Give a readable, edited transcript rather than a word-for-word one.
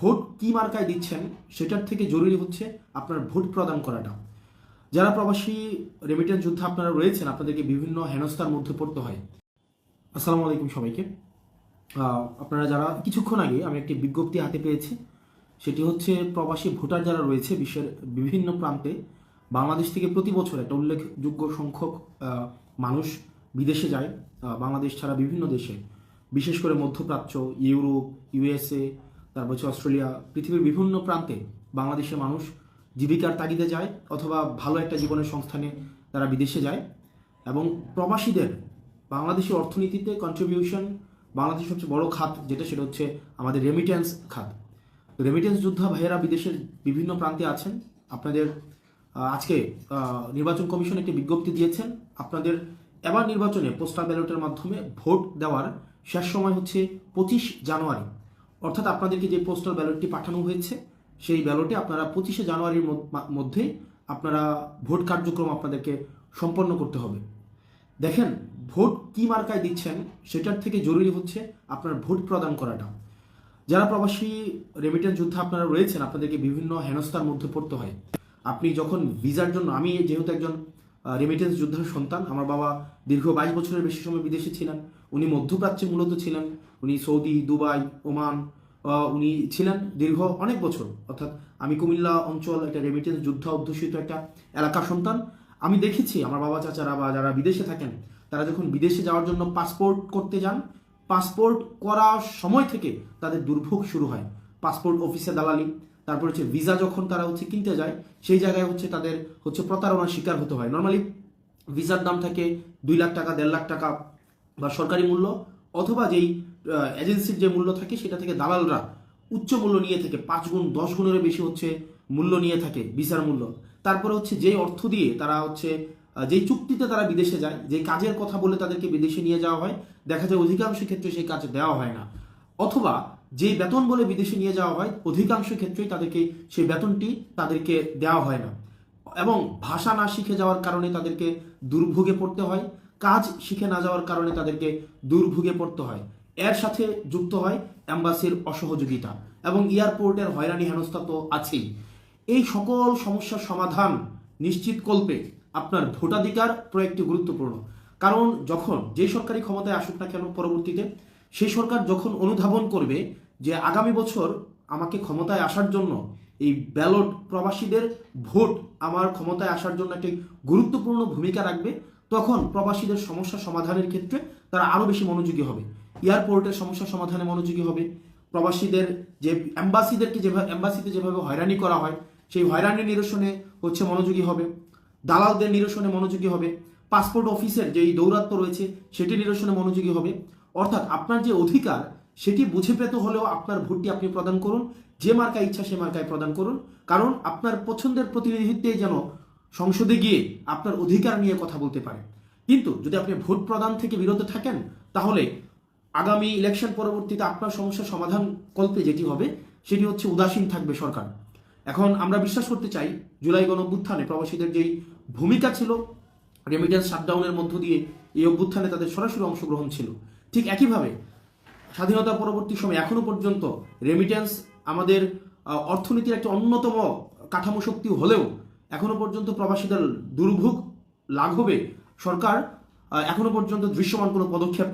Vote কি মার্কায় দিচ্ছেন সেটার থেকে জরুরি হচ্ছে আপনার ভোট প্রদান করাটা। যারা প্রবাসী রেমিটেন্স যোদ্ধা আপনারা রয়েছেন, আপনাদেরকে বিভিন্ন হেনস্থার মধ্যে পড়তে হয়। আসসালামু আলাইকুম সবাইকে। আপনারা যারা কিছুক্ষণ আগে আমি একটি বিজ্ঞপ্তি হাতে পেয়েছি, সেটি হচ্ছে প্রবাসী ভোটার যারা রয়েছে বিশ্বের বিভিন্ন প্রান্তে, বাংলাদেশ থেকে প্রতি বছর একটা উল্লেখযোগ্য সংখ্যক মানুষ বিদেশে যায়। বাংলাদেশ ছাড়া বিভিন্ন দেশে, বিশেষ করে মধ্যপ্রাচ্য, ইউরোপ, ইউএসএ, তারপর হচ্ছে অস্ট্রেলিয়া, পৃথিবীর বিভিন্ন প্রান্তে বাংলাদেশের মানুষ জীবিকার তাগিদে যায় অথবা ভালো একটা জীবনের সংস্থানে তারা বিদেশে যায়। এবং প্রবাসীদের বাংলাদেশের অর্থনীতিতে কন্ট্রিবিউশন, বাংলাদেশের সবচেয়ে বড় খাত যেটা, সেটা হচ্ছে আমাদের রেমিটেন্স খাত। রেমিটেন্স যোদ্ধা ভাইয়েরা বিদেশের বিভিন্ন প্রান্তে আছেন। আপনাদের আজকে নির্বাচন কমিশন একটি বিজ্ঞপ্তি দিয়েছেন, আপনাদের এবার নির্বাচনে পোস্টাল ব্যালটের মাধ্যমে ভোট দেওয়ার শেষ সময় হচ্ছে 25 জানুয়ারি। অর্থাৎ আপনাদেরকে যে পোস্টাল ব্যালটটি পাঠানো হয়েছে, সেই ব্যালটে আপনারা 25 জানুয়ারির মধ্যে আপনারা ভোট কার্যক্রম আপনাদেরকে সম্পন্ন করতে হবে। দেখেন, ভোট কি মার্কায় দিচ্ছেন সেটার থেকে জরুরি হচ্ছে আপনার ভোট প্রদান করাটা। যারা প্রবাসী রেমিটেন্স যোদ্ধা আপনারা রয়েছেন, আপনাদেরকে বিভিন্ন হেনস্থার মধ্যে পড়তে হয়। আপনি যখন ভিসার জন্য, আমি যেহেতু একজন রেমিটেন্স যোদ্ধার সন্তান, আমার বাবা দীর্ঘ 22 বছরের বেশি সময় বিদেশে ছিলেন। উনি মধ্যপ্রাচ্যে মূলত ছিলেন, উনি সৌদি, দুবাই, ওমান উনি ছিলেন দীর্ঘ অনেক বছর। অর্থাৎ আমি কুমিল্লা অঞ্চল একটা রেমিটেন্স যুদ্ধ অধ্যুষিত একটা এলাকার সন্তান। আমি দেখেছি আমার বাবা চাচারা বা যারা বিদেশে থাকেন, তারা যখন বিদেশে যাওয়ার জন্য পাসপোর্ট করতে যান, পাসপোর্ট করার সময় থেকে তাদের দুর্ভোগ শুরু হয়। পাসপোর্ট অফিসে দালালি, তারপর হচ্ছে ভিসা যখন তারা কিনতে যায়, সেই জায়গায় তাদের প্রতারণার শিকার হতে হয়। নর্মালি ভিসার দাম থাকে 2 লাখ টাকা, 1.5 লাখ টাকা বা সরকারি মূল্য, অথবা যেই এজেন্সির যে মূল্য থাকে সেটা থেকে দালালরা উচ্চ মূল্য নিয়ে থাকে, 5 গুণ 10 গুণেরও বেশি মূল্য নিয়ে থাকে ভিসার মূল্য। তারপরে যে অর্থ দিয়ে তারা যেই চুক্তিতে তারা বিদেশে যায়, যে কাজের কথা বলে তাদেরকে বিদেশে নিয়ে যাওয়া হয়, দেখা যায় অধিকাংশ ক্ষেত্রে সেই কাজ দেওয়া হয় না, অথবা যে বেতন বলে বিদেশে নিয়ে যাওয়া হয়, অধিকাংশ ক্ষেত্রেই তাদেরকে সেই বেতনটি তাদেরকে দেওয়া হয় না। এবং ভাষা না শিখে যাওয়ার কারণে তাদেরকে দুর্ভোগে পড়তে হয়, কাজ শিখে না যাওয়ার কারণে তাদেরকে দুর্ভোগে পড়তে হয়। এর সাথে যুক্ত হয় অ্যাম্বাসির অসহযোগিতা এবং এয়ারপোর্টের হয়রানি হেনস্থা তো আছেই। এই সকল সমস্যার সমাধান নিশ্চিত কল্পে আপনার ভোটাধিকার প্রয়োগটি গুরুত্বপূর্ণ। কারণ যখন যে সরকারি ক্ষমতায় আসুক না কেন পরবর্তীতে, সেই সরকার যখন অনুধাবন করবে যে আগামী বছর আমাকে ক্ষমতায় আসার জন্য এই ব্যালট, প্রবাসীদের ভোট আমার ক্ষমতায় আসার জন্য একটি গুরুত্বপূর্ণ ভূমিকা রাখবে, তখন প্রবাসীদের সমস্যা সমাধানের ক্ষেত্রে তারা আরও বেশি মনোযোগী হবে। এয়ারপোর্টের সমস্যা সমাধানে মনোযোগী হবে, প্রবাসীদের যে এম্বাসিতে যেভাবে হয়রানি করা হয় সেই হয়রানি নিরসনে মনোযোগী হবে, দালালদের নিরসনে মনোযোগী হবে, পাসপোর্ট অফিসের যেই দৌরাত্ম্য রয়েছে সেটি নিরসনে মনোযোগী হবে। অর্থাৎ আপনার যে অধিকার সেটি বুঝে পেতে হলেও আপনার ভোটটি আপনি প্রদান করুন, যে মার্কায় ইচ্ছা সে মার্কায় প্রদান করুন। কারণ আপনার পছন্দের প্রতিনিধিত্বে যেন সংসদে গিয়ে আপনার অধিকার নিয়ে কথা বলতে পারে। কিন্তু যদি আপনি ভোট প্রদান থেকে বিরত থাকেন, তাহলে আগামী ইলেকশন পরবর্তীতে আপনার সমস্যার সমাধান কল্পে যেটি হবে সেটি উদাসীন থাকবে সরকার। এখন আমরা বিশ্বাস করতে চাই, জুলাই গণঅভ্যুত্থানে প্রবাসীদের যেই ভূমিকা ছিল, রেমিটেন্স শাটডাউনের মধ্য দিয়ে এই অভ্যুত্থানে তাদের সরাসরি অংশগ্রহণ ছিল, ঠিক একইভাবে স্বাধীনতা পরবর্তী সময় এখনো পর্যন্ত রেমিটেন্স আমাদের অর্থনীতির একটি অন্যতম কাঠামো শক্তি হলেও এখনো পর্যন্ত প্রবাসীদের দুর্ভোগ লাঘবে সরকার এখনো পর্যন্ত দৃশ্যমান কোনো পদক্ষেপ